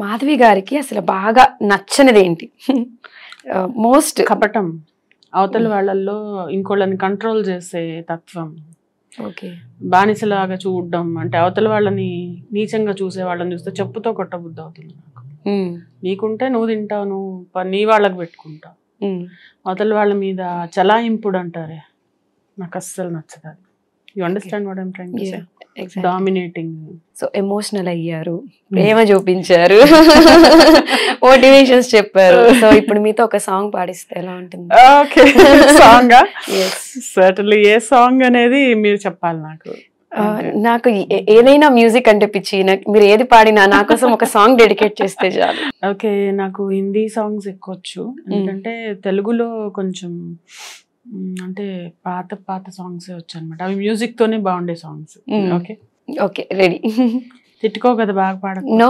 మాధవి గారికి అసలు బాగా నచ్చనిది ఏంటి? మోస్ట్ కపటం, అవతల వాళ్ళల్లో ఇంకోళ్ళని కంట్రోల్ చేసే తత్వం, ఓకే బానిసలాగా చూడడం, అంటే అవతల వాళ్ళని నీచంగా చూసే వాళ్ళని చూస్తే చెప్పుతో కొట్టబుద్ధి అవుతుంది నాకు. నీకుంటే నువ్వు తింటావు, నువ్వు నీ వాళ్ళకి పెట్టుకుంటావు. అవతల వాళ్ళ మీద చలాయింపుడు అంటారే, నాకు అస్సలు నచ్చదు. You understand what I'm trying to say? Dominating. So emotional అయ్యారు, ప్రేమ చూపించారు, మోటివేషన్స్ చెప్పారు. సో ఇప్పుడు మీతో ఒక సాంగ్ పాడిస్తే ఎలా ఉంటుంది? Okay, song certainly. ఏ సాంగ్ అనేది మీరు చెప్పాలి నాకు. నాకు ఏదైనా మ్యూజిక్ అంటే పిచ్చి. మీరు ఏది పాడినా నా కోసం ఒక సాంగ్ డెడికేట్ చేస్తే చాలు. ఓకే, నాకు హిందీ సాంగ్స్ ఎక్కువ వచ్చు, ఎందుకంటే తెలుగులో కొంచెం అంటే పాత పాత సాంగ్స్ వచ్చు అనమాట. అవి మ్యూజిక్ తోనే బాగుండే సాంగ్స్. Okay okay ready. తిట్టుకో కదా బాగా పాడ. నో,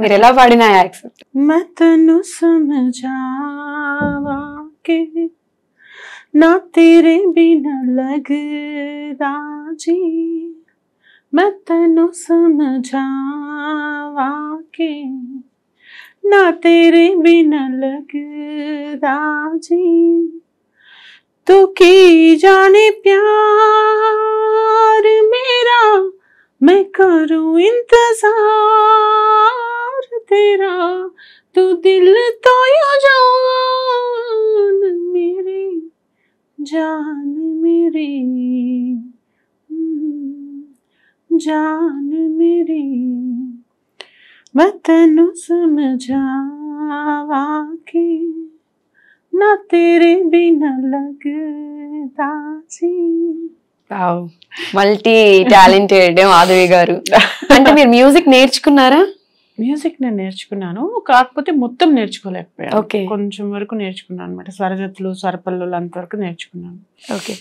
మీరు ఎలా పాడినా యాక్సెప్ట్. మతను సమझावा के ना तेरे बिना लगता जी, మతను समझावा के ना तेरे बिना लगता जी, तू की जाने प्यार मेरा, मैं करूं इंतजार तेरा, तू दिल तो यो जान मेरी, जान मेरी, जान मेरी, मैं तेनू समझावा के ना तेरे बिना लगता जी. మల్టీ టాలెంటెడ్ మాధవి గారు. అంటే మీరు మ్యూజిక్ నేర్చుకున్నారా? మ్యూజిక్ నేను నేర్చుకున్నాను, కాకపోతే మొత్తం నేర్చుకోలేకపోయాను. ఓకే, కొంచెం వరకు నేర్చుకున్నాను అనమాట. స్వరజతులు, స్వరపల్లులు అంతవరకు నేర్చుకున్నాను. ఓకే.